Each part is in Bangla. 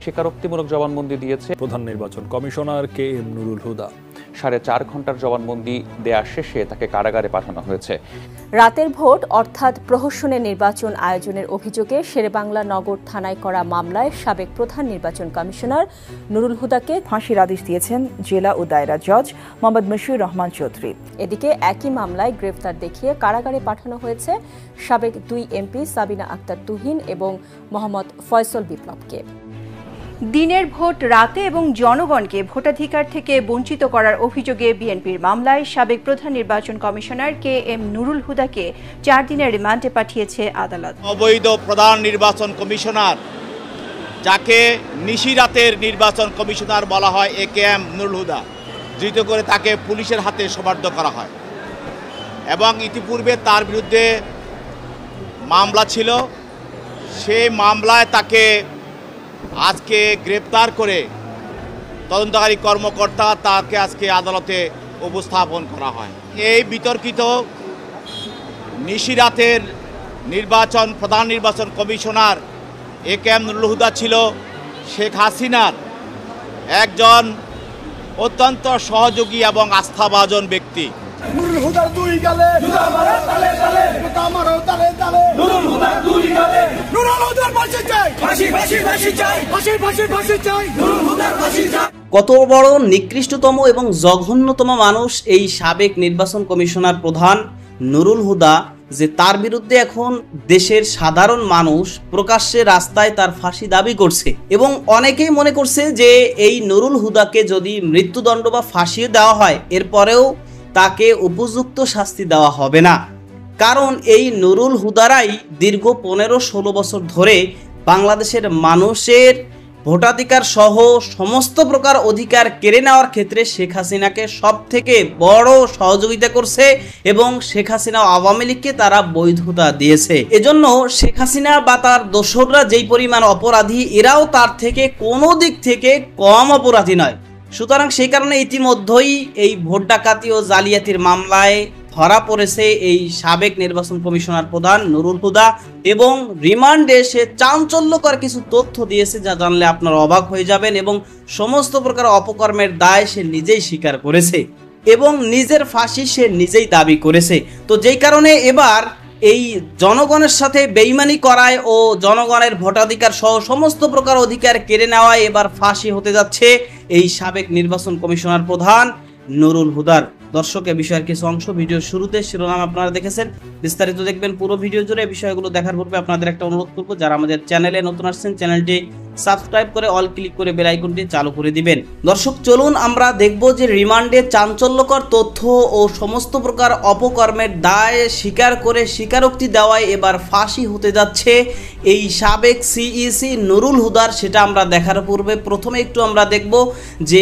স্বীকারোক্তিমূলক জবানবন্দি দিয়েছে প্রধান নির্বাচন কমিশনার KM নুরুল হুদা। 4.5 ঘন্টার জবানবন্দি দেয়া শেষে তাকে কারাগারে পাঠানো হয়েছে। রাতের ভোট অর্থাৎ প্রহসনের নির্বাচন আয়োজনের অভিযোগে শেরেবাংলা নগর থানায় করা মামলায় সাবেক প্রধান নির্বাচন কমিশনার নুরুল হুদাকে ফাঁসির আদেশ দিয়েছেন জেলা ও দায়রা জজ মোহাম্মদ মশিউর রহমান চৌধুরী। এদিকে একই মামলায় গ্রেফতার দেখিয়ে কারাগারে পাঠানো হয়েছে সাবেক 2 এমপি সাবিনা আক্তার তুহিন এবং মোহাম্মদ ফয়সল বিপ্লবকে। দিনের ভোট রাতে এবং জনগণকে ভোটাধিকার থেকে বঞ্চিত করার অভিযোগে বিএনপির মামলায় সাবেক প্রধান নির্বাচন কমিশনার KM নুরুল হুদাকে 4 দিনের রিমান্ডে পাঠিয়েছে আদালত। অবৈধ প্রধান নির্বাচন কমিশনার, যাকে নিশিরাতের নির্বাচন কমিশনার বলা হয়, KM নুরুল হুদা, ধৃত করে তাকে পুলিশের হাতে সোপর্দ করা হয় এবং ইতিপূর্বে তার বিরুদ্ধে মামলা ছিল। সেই মামলায় তাকে আজকে গ্রেপ্তার করে তদন্তকারী কর্মকর্তা তাকে আজকে আদালতে উপস্থাপন করা হয়। এই বিতর্কিত নিশিরাতের প্রধান নির্বাচন কমিশনার KM নুরুল হুদা ছিল শেখ হাসিনার একজন অত্যন্ত সহযোগী এবং আস্থাভাজন ব্যক্তি। কত বড় নিকৃষ্টতম এবং জঘন্যতম মানুষ এই সাবেক নির্বাচন কমিশনার প্রধান নুরুল হুদা, যে তার বিরুদ্ধে এখন দেশের সাধারণ মানুষ প্রকাশ্যে রাস্তায় তার ফাঁসি দাবি করছে এবং অনেকেই মনে করছে যে এই নুরুল হুদাকে যদি মৃত্যুদণ্ড বা ফাঁসিয়ে দেওয়া হয় এরপরেও তাকে উপযুক্ত শাস্তি দেওয়া হবে না, কারণ এই নুরুল হুদারাই দীর্ঘ 15-16 বছর ধরে বাংলাদেশের মানুষের ভোটাধিকার সহ সমস্ত প্রকার অধিকার কেড়ে নেওয়ার ক্ষেত্রে শেখ হাসিনাকে সব থেকে বড় সহযোগিতা করছে এবং শেখ হাসিনা আওয়ামী লীগকে তারা বৈধতা দিয়েছে। এজন্য শেখ হাসিনা বা তার দোসররা যেই পরিমাণ অপরাধী, এরাও তার থেকে কোনো দিক থেকে কম অপরাধী নয়। সুতরাং সেই কারণে ইতিমধ্যেই এই ভোট ডাকাতি ও জালিয়াতির মামলায় ধরা পড়েছে এই সাবেক নির্বাচন কমিশনার প্রধান নুরুল হুদা এবং রিমান্ডে সে চাঞ্চল্যকর কিছু তথ্য দিয়েছে যা জানলে আপনারা অবাক হয়ে যাবেন এবং সমস্ত প্রকার অপকর্মের দায় সে নিজেই স্বীকার করেছে এবং নিজের ফাঁসি সে নিজেই দাবি করেছে। তো যেই কারণে এবার এই জনগণের সাথে বেইমানি করায় ও জনগণের ভোটাধিকার সহ সমস্ত প্রকার অধিকার কেড়ে নেওয়ায় এবার ফাঁসি হতে যাচ্ছে এই সাবেক নির্বাচন কমিশনার প্রধান নুরুল হুদার। দর্শক, এ বিষয়ের কিছু অংশ ভিডিওর শুরুতে শিরোনাম আপনারা দেখেছেন, বিস্তারিত দেখবেন পুরো ভিডিও জুড়ে। এই বিষয়গুলো দেখার পূর্বে আপনাদের একটা অনুরোধ করব, যারা আমাদের চ্যানেলে নতুন আসছেন চ্যানেলটি সাবস্ক্রাইব করে অল ক্লিক করে বেল আইকনটি চালু করে দিবেন। দর্শক, চলুন আমরা দেখব যে রিমান্ডে চাঞ্চল্যকর তথ্য ও সমস্ত প্রকার অপকর্মের দায় স্বীকার করে স্বীকারোক্তি দেওয়ায় এবার ফাঁসি হতে যাচ্ছে এই সাবেক সিইসি নুরুল হুদার। সেটা আমরা দেখার পূর্বে প্রথমে একটু আমরা দেখব যে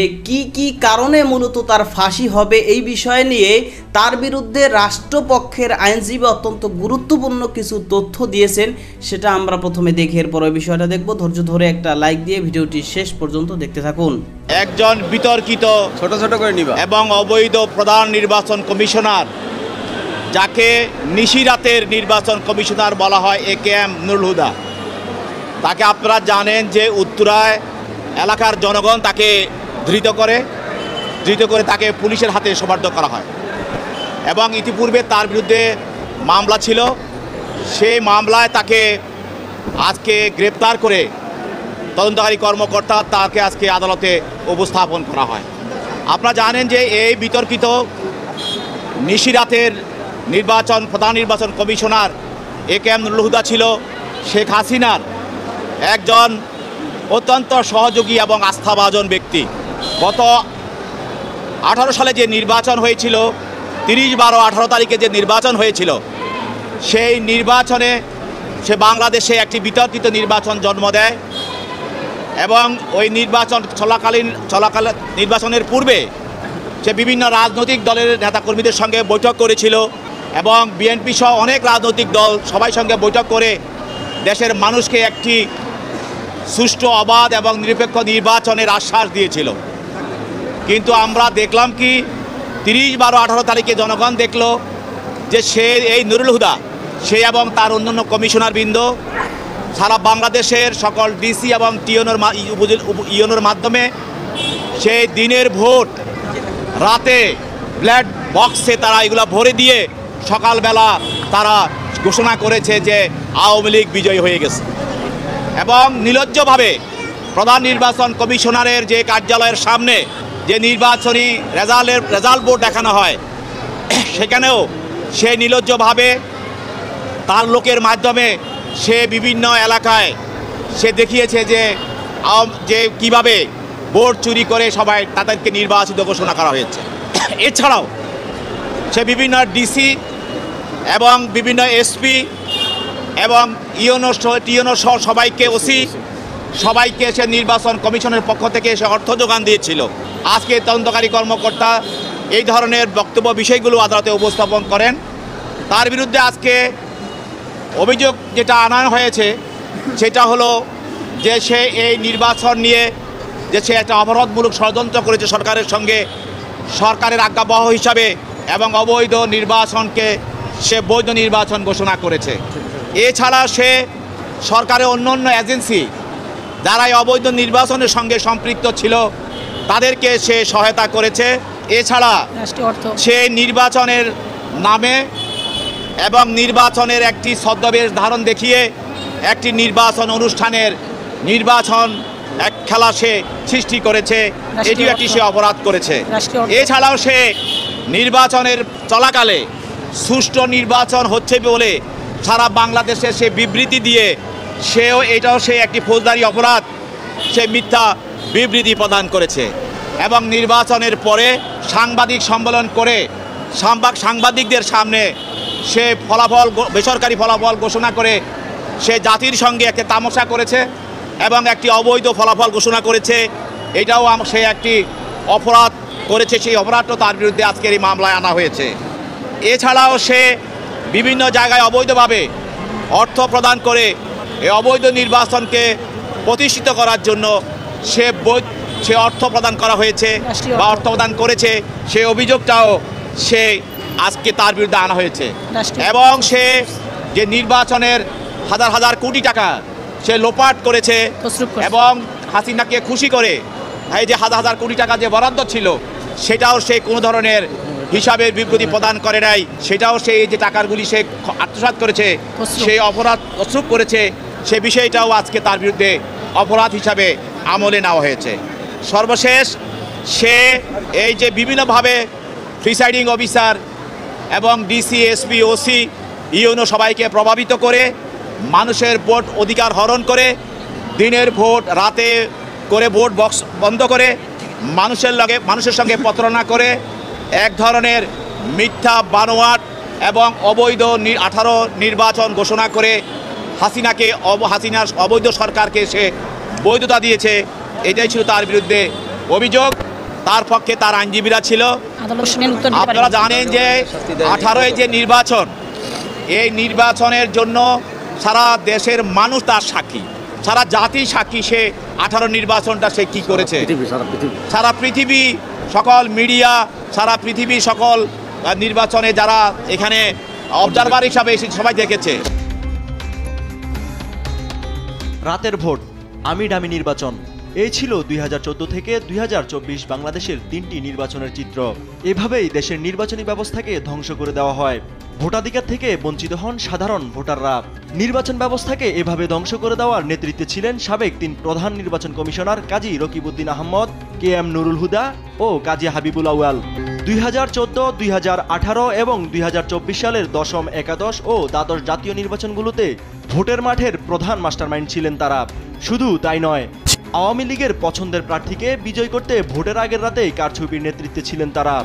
কি কারণে মূলত তার ফাঁসি হবে। এই বিষয় নিয়ে তার বিরুদ্ধে রাষ্ট্রপক্ষের আইনজীবী অত্যন্ত গুরুত্বপূর্ণ কিছু তথ্য দিয়েছেন, সেটা আমরা প্রথমে দেখে এরপর ওই বিষয়টা দেখব। ধৈর্য ধরে একটা লাইক দিয়ে ভিডিওটি শেষ পর্যন্ত দেখতে থাকুন। একজন বিতর্কিত ছোট করে নিবা এবং অবৈধ প্রধান নির্বাচন কমিশনার, যাকে নিশিরাতের নির্বাচন কমিশনার বলা হয়, KM নুরুল হুদা, তাকে আপনারা জানেন যে উত্তরায় এলাকার জনগণ তাকে ধৃত করে তাকে পুলিশের হাতে সোপর্দ করা হয় এবং ইতিপূর্বে তার বিরুদ্ধে মামলা ছিল। সেই মামলায় তাকে আজকে গ্রেপ্তার করে তদন্তকারী কর্মকর্তা তাকে আজকে আদালতে উপস্থাপন করা হয়। আপনারা জানেন যে এই বিতর্কিত নিশিরাতের প্রধান নির্বাচন কমিশনার KM নুরুল হুদা ছিল শেখ হাসিনার একজন অত্যন্ত সহযোগী এবং আস্থাভাজন ব্যক্তি। গত 18 সালে যে নির্বাচন হয়েছিল, 30-12-18 তারিখে যে নির্বাচন হয়েছিল, সেই নির্বাচনে সে বাংলাদেশে একটি বিতর্কিত নির্বাচন জন্ম দেয় এবং ওই নির্বাচন নির্বাচনের পূর্বে সে বিভিন্ন রাজনৈতিক দলের নেতাকর্মীদের সঙ্গে বৈঠক করেছিল এবং বিএনপি সহ অনেক রাজনৈতিক দল সবাই সঙ্গে বৈঠক করে দেশের মানুষকে একটি সুষ্ঠু, অবাধ এবং নিরপেক্ষ নির্বাচনের আশ্বাস দিয়েছিল। কিন্তু আমরা দেখলাম কি 30-12-18 তারিখে জনগণ দেখল যে এই নুরুল হুদা, সে এবং তার অন্যান্য কমিশনারবৃন্দ সারা বাংলাদেশের সকল ডিসি এবং ইউনোর মাধ্যমে সেই দিনের ভোট রাতে ব্যালট বক্সে তারা এগুলো ভরে দিয়ে সকালবেলা তারা ঘোষণা করেছে যে আওয়ামী লীগ বিজয়ী হয়ে গেছে এবং নির্লজ্জভাবে প্রধান নির্বাচন কমিশনারের যে কার্যালয়ের সামনে যে নির্বাচনী রেজাল্ট বোর্ড দেখানো হয় সেখানেও সে নির্লজ্জভাবে তার লোকের মাধ্যমে সে বিভিন্ন এলাকায় সে দেখিয়েছে যে কিভাবে ভোট চুরি করে সবাই তাদেরকে নির্বাচিত ঘোষণা করা হয়েছে। এছাড়াও সে বিভিন্ন ডিসি এবং বিভিন্ন এসপি এবং টিএনও সহ সবাইকে ওসি সবাইকে সে নির্বাচন কমিশনের পক্ষ থেকে সে অর্থ যোগান দিয়েছিল। আজকে তদন্তকারী কর্মকর্তা এই ধরনের বক্তব্য বিষয়গুলো আদালতে উপস্থাপন করেন। তার বিরুদ্ধে আজকে অভিযোগ যেটা আনা হয়েছে সেটা হলো যে সে এই নির্বাচন নিয়ে যে সে একটা অপরাধমূলক ষড়যন্ত্র করেছে সরকারের সঙ্গে, সরকারের আজ্ঞাবহ হিসাবে এবং অবৈধ নির্বাচনকে সে বৈধ নির্বাচন ঘোষণা করেছে। এছাড়া সে সরকারের অন্য এজেন্সি যারা এই অবৈধ নির্বাচনের সঙ্গে সম্পৃক্ত ছিল তাদেরকে সে সহায়তা করেছে। এছাড়া সে নির্বাচনের নামে এবং নির্বাচনের একটি ছদ্মবেশ ধারণ দেখিয়ে একটি নির্বাচন অনুষ্ঠানের নির্বাচন এক খেলা সে সৃষ্টি করেছে, এটিও একটি সে অপরাধ করেছে। এছাড়াও সে নির্বাচনের চলাকালে সুষ্ঠু নির্বাচন হচ্ছে বলে সারা বাংলাদেশে সে বিবৃতি দিয়ে এটাও সে একটি ফৌজদারি অপরাধ, সে মিথ্যা বিবৃতি প্রদান করেছে এবং নির্বাচনের পরে সাংবাদিক সম্মেলন করে সাংবাদিকদের সামনে সে বেসরকারি ফলাফল ঘোষণা করে সে জাতির সঙ্গে একটা তামাশা করেছে এবং একটি অবৈধ ফলাফল ঘোষণা করেছে। এটাও সে একটি অপরাধ করেছে, সেই অপরাধটা তার বিরুদ্ধে আজকের এই মামলায় আনা হয়েছে। এছাড়াও সে বিভিন্ন জায়গায় অবৈধভাবে অর্থ প্রদান করে এই অবৈধ নির্বাচনকে প্রতিষ্ঠিত করার জন্য সে অর্থ প্রদান করা হয়েছে বা অর্থ প্রদান করেছে, সেই অভিযোগটাও সে আজকে তার বিরুদ্ধে আনা হয়েছে। এবং সে যে নির্বাচনের হাজার হাজার কোটি টাকা সে লোপাট করেছে এবং হাসিনাকে খুশি করে এই যে হাজার হাজার কোটি টাকা যে বরাদ্দ ছিল সেটাও সে কোনো ধরনের হিসাবের বিবৃতি প্রদান করে নাই, সেটাও সে এই যে টাকাগুলি সে আত্মসাৎ করেছে, সেই অপরাধ তসরুপ করেছে, সে বিষয়টাও আজকে তার বিরুদ্ধে অপরাধ হিসাবে আমলে নেওয়া হয়েছে। সর্বশেষ সে এই যে বিভিন্নভাবে প্রিসাইডিং অফিসার এবং ডিসি এসপি ওসি ইউনো সবাইকে প্রভাবিত করে মানুষের ভোট অধিকার হরণ করে দিনের ভোট রাতে করে ভোট বক্স বন্ধ করে মানুষের সঙ্গে প্রতারণা করে এক ধরনের মিথ্যা বানোয়াট এবং অবৈধ 18 নির্বাচন ঘোষণা করে হাসিনার অবৈধ সরকারকে সে বৈধতা দিয়েছে। এটাই ছিল তার বিরুদ্ধে অভিযোগ। তার পক্ষে তার আইনজীবীরা ছিল। আপনারা জানেন যে 18 যে নির্বাচন, এই নির্বাচনের জন্য সারা দেশের মানুষ তার সাক্ষী, সারা জাতি সাক্ষী। সে 18 নির্বাচনটা সে কি করেছে, সারা পৃথিবী সকল মিডিয়া, সারা পৃথিবী সকল নির্বাচনে যারা এখানে অবজারভার হিসাবে এসে সবাই দেখেছে। রাতের ভোট, আমি ডামি নির্বাচন, এই ছিল 2014 থেকে 2024 বাংলাদেশের 3টি নির্বাচনের চিত্র। এভাবেই দেশের নির্বাচনী ব্যবস্থাকে ধ্বংস করে দেওয়া হয়, ভোটাধিকার থেকে বঞ্চিত হন সাধারণ ভোটাররা। নির্বাচন ব্যবস্থাকে এভাবে ধ্বংস করে দেওয়ার নেতৃত্বে ছিলেন সাবেক 3 প্রধান নির্বাচন কমিশনার কাজী রকিবউদ্দিন আহমদ, KM নুরুল হুদা ও কাজী হাবিবুল আউয়াল। 2014, 2018 এবং 2024 সালের 10ম, একাদশ ও দ্বাদশ জাতীয় নির্বাচনগুলোতে ভোটের মাঠের প্রধান মাস্টারমাইন্ড ছিলেন তারা। শুধু তাই নয়, আওয়ামী লীগের পছন্দের প্রার্থীকে বিজয় করতে ভোটের আগের রাতেই কারচুপির নেতৃত্বে ছিলেন তারা।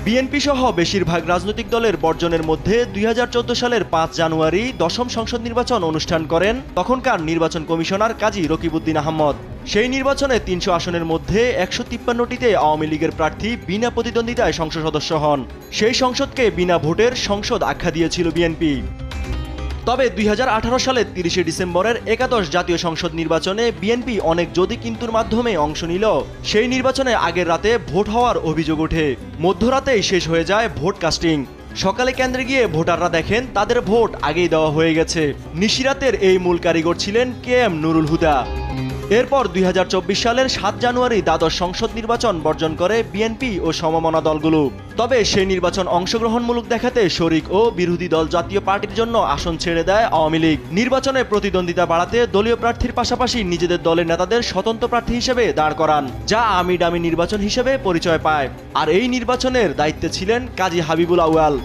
বিএনপি সহ বেশিরভাগ রাজনৈতিক দলের বর্জনের মধ্যে 2014 সালের 5 জানুয়ারি 10ম সংসদ নির্বাচন অনুষ্ঠান করেন তখনকার নির্বাচন কমিশনার কাজী রকিবউদ্দিন আহমদ। সেই নির্বাচনে 300 আসনের মধ্যে 153টিতে আওয়ামী লীগের প্রার্থী বিনা প্রতিদ্বন্দ্বিতায় সংসদ সদস্য হন। সেই সংসদকে বিনা ভোটের সংসদ আখ্যা দিয়েছিল বিএনপি। তবে 2018 সালের 30শে ডিসেম্বরের একাদশ জাতীয় সংসদ নির্বাচনে বিএনপি অনেক যদি কিন্তুর মাধ্যমে অংশ নিল। সেই নির্বাচনে আগের রাতে ভোট হওয়ার অভিযোগ ওঠে, মধ্যরাতেই শেষ হয়ে যায় ভোট কাস্টিং। সকালে কেন্দ্রে গিয়ে ভোটাররা দেখেন তাদের ভোট আগেই দেওয়া হয়ে গেছে। নিশিরাতের এই মূল কারিগর ছিলেন KM নুরুল হুদা। এরপর 2024 সালের 7 জানুয়ারি দ্বাদশ সংসদ নির্বাচন বর্জন করে বিএনপি ও সমমনা দলগুলো। তবে সেই নির্বাচন অংশগ্রহণমূলক দেখাতে শরিক ও বিরোধী দল জাতীয় পার্টির জন্য আসন ছেড়ে দেয় আওয়ামী লীগ। নির্বাচনে প্রতিদ্বন্দ্বিতা বাড়াতে দলীয় প্রার্থীর পাশাপাশি নিজেদের দলের নেতাদের স্বতন্ত্র প্রার্থী হিসেবে দাঁড় করান, যা আমি ডামি নির্বাচন হিসেবে পরিচয় পায়। আর এই নির্বাচনের দায়িত্বে ছিলেন কাজী হাবিবুল আউয়াল।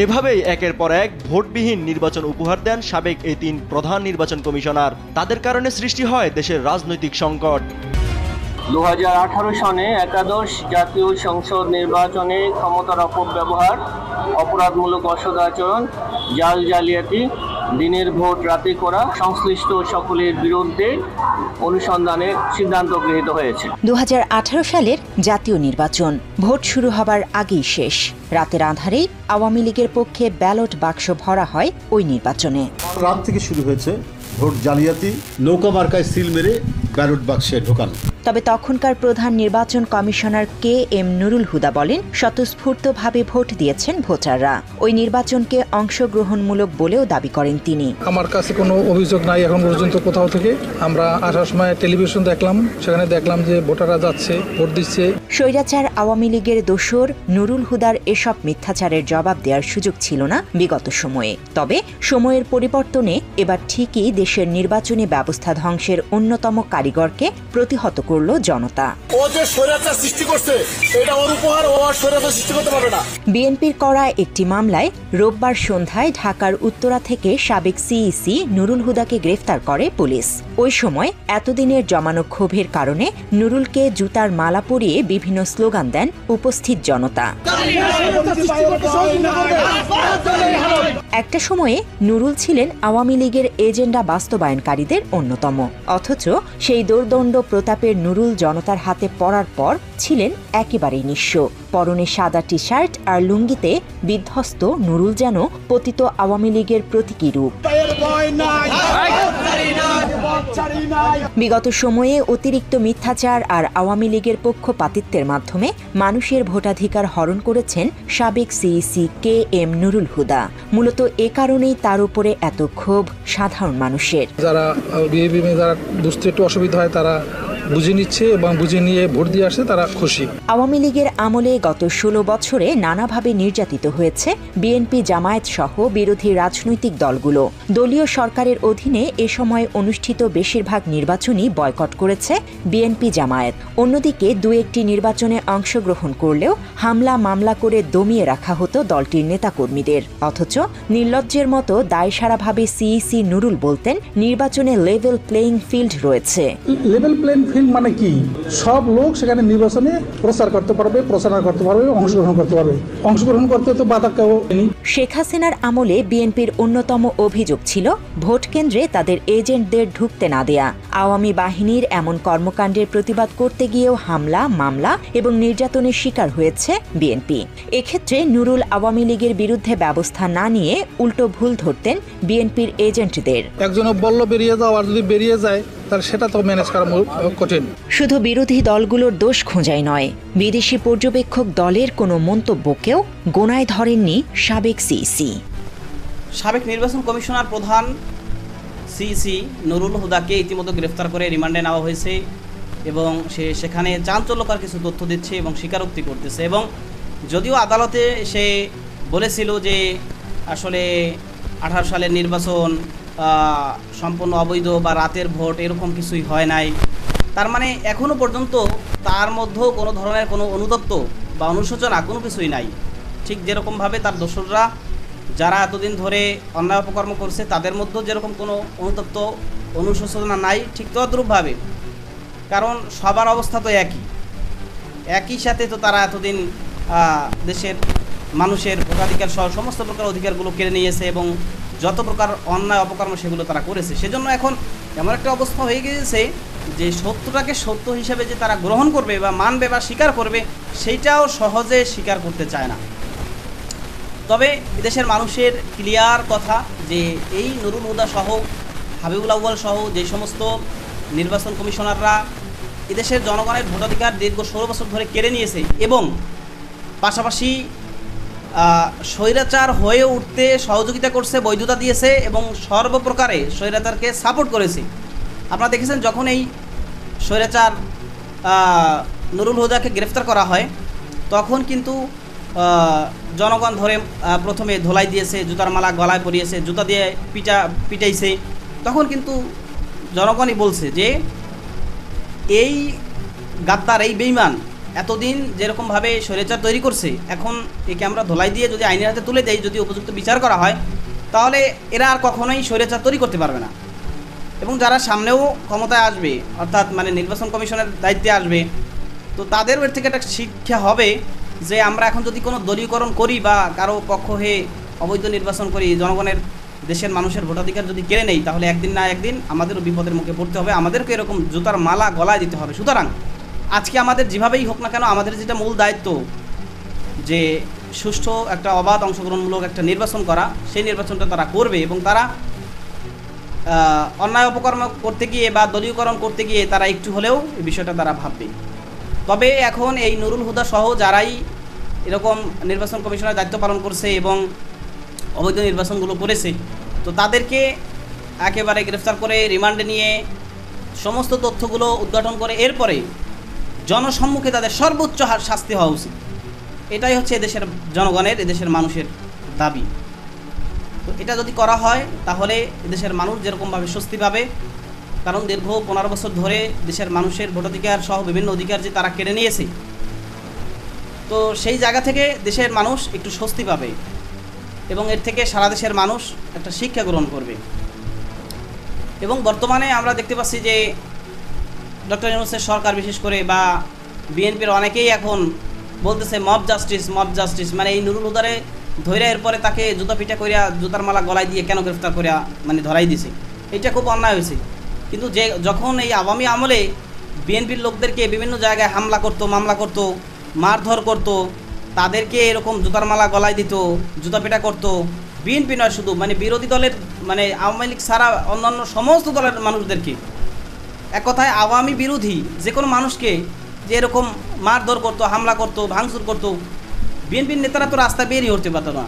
এভাবেই একের পর এক ভোটবিহীন নির্বাচন উপহার দেন সাবেক এই 3 প্রধান নির্বাচন কমিশনার। তাদের কারণে সৃষ্টি হয় দেশের রাজনৈতিক সংকট। 2018 সনে একাদশ জাতীয় সংসদ নির্বাচনে ক্ষমতার অপব্যবহার, অপরাধমূলক অসদাচরণ, জালিয়াতি, দিনের ভোট রাতে করা সংশ্লিষ্ট সকলের বিরুদ্ধে অনুসন্ধানের সিদ্ধান্ত গৃহীত হয়েছে। 2018 সালের জাতীয় নির্বাচন ভোট শুরু হবার আগেই শেষ। রাতের আঁধারেই আওয়ামী লীগের পক্ষে ব্যালট বাক্স ভরা হয় ওই নির্বাচনে। রাত থেকে শুরু হয়েছে ভোট জালিয়াতি, নৌকা মার্কায় সিল মেরে ব্যালট বাক্সে ঢোকানো। তবে তখনকার প্রধান নির্বাচন কমিশনার KM নুরুল হুদা বলেন, স্বতঃস্ফূর্তভাবে ভোট দিয়েছেন ভোটাররা। ওই নির্বাচনকে অংশগ্রহণমূলক বলেও দাবি করেন তিনি। আমার কাছে কোনো অভিযোগ নাই এখন পর্যন্ত কোথাও থেকে। আমরা আসার সময় টেলিভিশন দেখলাম, সেখানে দেখলাম যে ভোটাররা যাচ্ছে, ভোট দিচ্ছে। স্বৈরাচার আওয়ামী লীগের দোসর নুরুল হুদার এসব মিথ্যাচারের জবাব দেওয়ার সুযোগ ছিল না বিগত সময়ে। তবে সময়ের পরিবর্তনে এবার ঠিকই দেশের নির্বাচনী ব্যবস্থা ধ্বংসের অন্যতম কারিগরকে প্রতিহত করল জনতা। বিএনপির করা একটি মামলায় রোববার সন্ধ্যায় ঢাকার উত্তরা থেকে সাবেক CEC নুরুল হুদাকে গ্রেফতার করে পুলিশ। ওই সময় এতদিনের জমানো ক্ষোভের কারণে নুরুলকে জুতার মালা পরিয়ে বিভিন্ন স্লোগান দেন উপস্থিত জনতা। একটা সময়ে নুরুল ছিলেন আওয়ামী লীগের এজেন্ডা বাস্তবায়নকারীদের অন্যতম। অথচ সেই দোর্দণ্ড প্রতাপের নুরুল জনতার হাতে পড়ার পর ছিলেন একেবারেই নিঃস্ব। পরনে সাদা টি-শার্ট আর লুঙ্গিতে বিধ্বস্ত নুরুল যেন পতিত আওয়ামী লীগের প্রতীকী রূপ। বিগত সময়ে অতিরিক্ত মিথ্যাচার আর আওয়ামী লীগের পক্ষপাতিত্বের মাধ্যমে মানুষের ভোটাধিকার হরণ করেছেন সাবেক CEC KM নুরুল হুদা। মূলত এ কারণেই তার উপরে এত ক্ষোভ সাধারণ মানুষের। যারা যারা বুঝতে একটু অসুবিধা হয় তারা বুঝে নিচ্ছে এবং বুঝে নিয়ে ভোট দিয়ে আসছে, তারা খুশি। আওয়ামী লীগের আমলে গত 16 বছরে নানাভাবে নির্যাতিত হয়েছে বিএনপি, জামায়াত সহ বিরোধী রাজনৈতিক দলগুলো। দলীয় সরকারের অধীনে এ সময় অনুষ্ঠিত বেশিরভাগ নির্বাচনই বয়কট করেছে বিএনপি, জামায়াত। অন্যদিকে 2-1টি নির্বাচনে অংশগ্রহণ করলেও হামলা মামলা করে দমিয়ে রাখা হতো দলটির নেতাকর্মীদের। অথচ নির্লজ্জের মতো দায়সারাভাবে CEC নুরুল বলতেন, নির্বাচনে লেভেল প্লেইং ফিল্ড রয়েছে। লেভেল প্লেইং ফিল্ড মানে কি? সব লোক সেখানে নির্বাচনে প্রচার করতে পারবে, প্রচারণা করতে পারবে, অংশগ্রহণ করতে পারবে। অংশগ্রহণ করতে তো বাধা কেউ নেই। শেখ হাসিনার আমলে বিএনপির অন্যতম অভিযোগ ছিল ভোট কেন্দ্রে তাদের এজেন্টদের ঢুকতে না দেয়া। আওয়ামী বাহিনীর এমন কর্মকাণ্ডের প্রতিবাদ করতে গিয়েও হামলা, মামলা এবং নির্যাতনের শিকার হয়েছে বিএনপি। এক্ষেত্রে নুরুল আওয়ামী লীগের বিরুদ্ধে ব্যবস্থা না নিয়ে উল্টো ভুল ধরতেন বিএনপির এজেন্টদের। একজনে বলল বেরিয়ে যাও, আর যদি বেরিয়ে যায় তাহলে সেটা তো ম্যানেজ করা কঠিন। শুধু বিরোধী দলগুলোর দোষ খোঁজাই নয়, বিদেশি পর্যবেক্ষক দলের কোনো মন্তব্যকেও গোনায় ধরেননি সাবেক CEC। সাবেক নির্বাচন কমিশনার প্রধান CEC নুরুল হুদাকে ইতিমধ্যে গ্রেফতার করে রিমান্ডে নেওয়া হয়েছে এবং সে সেখানে চাঞ্চল্যকর কিছু তথ্য দিচ্ছে এবং স্বীকারোক্তি করতেছে। এবং যদিও আদালতে সে বলেছিল যে আসলে 18 সালের নির্বাচন সম্পূর্ণ অবৈধ বা রাতের ভোট এরকম কিছুই হয় নাই, তার মানে এখনও পর্যন্ত তার মধ্যেও কোনো ধরনের কোনো অনুতপ্ত বা অনুশোচনা কোনো কিছুই নাই। ঠিক যেরকমভাবে তার দোসররা যারা এতদিন ধরে অন্যায় অপকর্ম করছে তাদের মধ্যেও যেরকম কোনো অনুতপ্ত অনুশোচনা নাই, ঠিক তদ্রূপভাবে, কারণ সবার অবস্থা তো একই সাথে তো তারা এতদিন দেশের মানুষের ভোটাধিকার সহ সমস্ত প্রকার অধিকারগুলো কেড়ে নিয়েছে এবং যত প্রকার অন্যায় অপকর্ম সেগুলো তারা করেছে। সেজন্য এখন এমন একটা অবস্থা হয়ে গিয়েছে যে সত্যটাকে সত্য হিসাবে যে তারা গ্রহণ করবে বা মানবে বা স্বীকার করবে, সেইটাও সহজে স্বীকার করতে চায় না। তবে দেশের মানুষের ক্লিয়ার কথা যে এই নুরুল হুদা সহ হাবিবুল আউয়াল সহ যে সমস্ত নির্বাচন কমিশনাররা এদেশের জনগণের ভোটাধিকার দীর্ঘ 16 বছর ধরে কেড়ে নিয়েছে এবং পাশাপাশি স্বৈরাচার হয়ে উঠতে সহযোগিতা করছে, বৈধতা দিয়েছে এবং সর্বপ্রকারে স্বৈরাচারকে সাপোর্ট করেছে। আপনারা দেখেছেন যখন এই স্বৈরাচার নুরুল হুদাকে গ্রেফতার করা হয় তখন কিন্তু জনগণ ধরে প্রথমে ধোলাই দিয়েছে, জুতার মালা গলায় পরিয়েছে, জুতা দিয়ে পিটাইছে। তখন কিন্তু জনগণই বলছে যে এই গাদ্দার, এই বেঈমান এতদিন যেরকমভাবে স্বৈরাচার তৈরি করছে, এখন একে আমরা ধোলাই দিয়ে যদি আইনের হাতে তুলে দেই, যদি উপযুক্ত বিচার করা হয়, তাহলে এরা আর কখনোই স্বৈরাচার তৈরি করতে পারবে না। এবং যারা সামনেও ক্ষমতায় আসবে, অর্থাৎ মানে নির্বাচন কমিশনের দায়িত্বে আসবে, তো তাদের এর থেকে একটা শিক্ষা হবে যে আমরা এখন যদি কোনো দলীয়করণ করি বা কারো পক্ষ হয়ে অবৈধ নির্বাচন করি, জনগণের, দেশের মানুষের ভোটাধিকার যদি কেড়ে নেই, তাহলে একদিন না একদিন আমাদেরও বিপদের মুখে পড়তে হবে, আমাদেরকে এরকম জুতার মালা গলায় দিতে হবে। সুতরাং আজকে আমাদের যেভাবেই হোক না কেন, আমাদের যেটা মূল দায়িত্ব যে সুষ্ঠু একটা অবাধ অংশগ্রহণমূলক একটা নির্বাচন করা, সেই নির্বাচনটা তারা করবে এবং তারা অন্যায় অপকর্ম করতে গিয়ে বা দলীয়করণ করতে গিয়ে তারা একটু হলেও এই বিষয়টা তারা ভাববে। তবে এখন এই নুরুল হুদা সহ যারাই এরকম নির্বাচন কমিশনের দায়িত্ব পালন করছে এবং অবৈধ নির্বাচনগুলো করেছে, তো তাদেরকে একেবারে গ্রেফতার করে রিমান্ডে নিয়ে সমস্ত তথ্যগুলো উদ্ঘাটন করে এরপরে জনসম্মুখে তাদের সর্বোচ্চ শাস্তি হওয়া উচিত। এটাই হচ্ছে এদেশের জনগণের, এদেশের মানুষের দাবি। তো এটা যদি করা হয় তাহলে এদেশের মানুষ যেরকমভাবে স্বস্তি পাবে, কারণ দীর্ঘ 15 বছর ধরে দেশের মানুষের ভোটাধিকার সহ বিভিন্ন অধিকার যে তারা কেড়ে নিয়েছে, তো সেই জায়গা থেকে দেশের মানুষ একটু স্বস্তি পাবে এবং এর থেকে সারা দেশের মানুষ একটা শিক্ষা গ্রহণ করবে। এবং বর্তমানে আমরা দেখতে পাচ্ছি যে ডক্টর ইউনূসের সরকার বিশেষ করে বা বিএনপির অনেকেই এখন বলতেছে মব জাস্টিস, মব জাস্টিস, মানে এই নুরুল হুদারে ধৈর্য এরপরে তাকে জুতা পিটা করিয়া, জুতার মালা গলায় দিয়ে কেন গ্রেফতার করিয়া মানে ধরাই দিছে, এটা খুব অন্যায় হয়েছে। কিন্তু যে যখন এই আওয়ামী আমলে বিএনপির লোকদেরকে বিভিন্ন জায়গায় হামলা করতো, মামলা করতো, মারধর করতো, তাদেরকে এরকম জুতার মালা গলায় দিত, জুতা পেটা করতো, বিএনপি নয় শুধু, মানে বিরোধী দলের, মানে আওয়ামী লীগ ছাড়া অন্যান্য সমস্ত দলের মানুষদেরকে, এক কথায় আওয়ামী বিরোধী যে কোনো মানুষকে যে এরকম মারধর করতো, হামলা করতো, ভাঙচুর করতো, বিএনপির নেতারা তো রাস্তায় বেরিয়ে উঠতে পারতো না।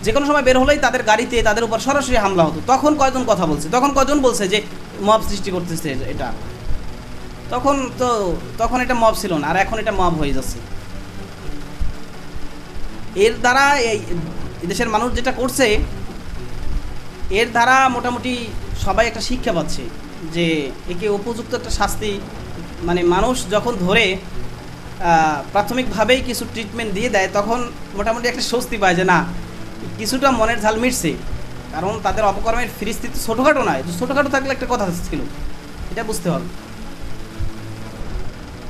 যে কোনো সময় বের হলেই তাদের গাড়িতে তাদের উপর সরাসরি হামলা হতো। তখন কয়জন কথা বলছে, তখন কয়জন বলছে যে মব সৃষ্টি করতেছে এটা, তখন এটা মব ছিল না, আর এখন এটা মব হয়ে যাচ্ছে। এর দ্বারা এই দেশের মানুষ যেটা করছে, এর দ্বারা মোটামুটি সবাই একটা শিক্ষা পাচ্ছে যে একে উপযুক্ত একটা শাস্তি, মানে মানুষ যখন ধরে প্রাথমিকভাবেই কিছু ট্রিটমেন্ট দিয়ে দেয়, তখন মোটামুটি একটা স্বস্তি পায় যে না, কিছুটা মনের ঝাল মিটছে। কারণ তাদের অপকর্মের ফিরিস্তি তো ছোটোখাটো নয়, ছোটোখাটো থাকলে একটা কথা ছিল, এটা বুঝতে হবে।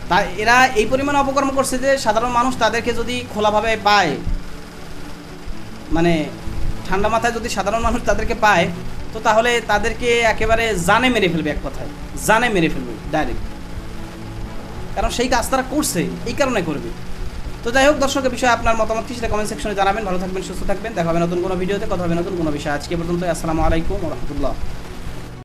তা এরা এই পরিমাণে অপকর্ম করছে যে সাধারণ মানুষ তাদেরকে যদি খোলাভাবে পায়, মানে ঠান্ডা মাথায় যদি সাধারণ মানুষ তাদেরকে পায়, তো তাহলে তাদেরকে একেবারে জানে মেরে ফেলবে, এক কথায় জানে মেরে ফেলবে ডাইরেক্ট। কারণ সেই কাজ তারা করছে, এই কারণে করবে। তো যাই হোক দর্শকের বিষয়ে আপনার মতামত কি সেটা কমেন্ট সেকশনে জানাবেন। ভালো থাকবেন, সুস্থ থাকবেন, দেখা হবে নতুন কোনো ভিডিওতে, কথা হবে নতুন কোনো বিষয়। আজকে পর্যন্ত আসসালামু আলাইকুম ওয়া রাহমাতুল্লাহ।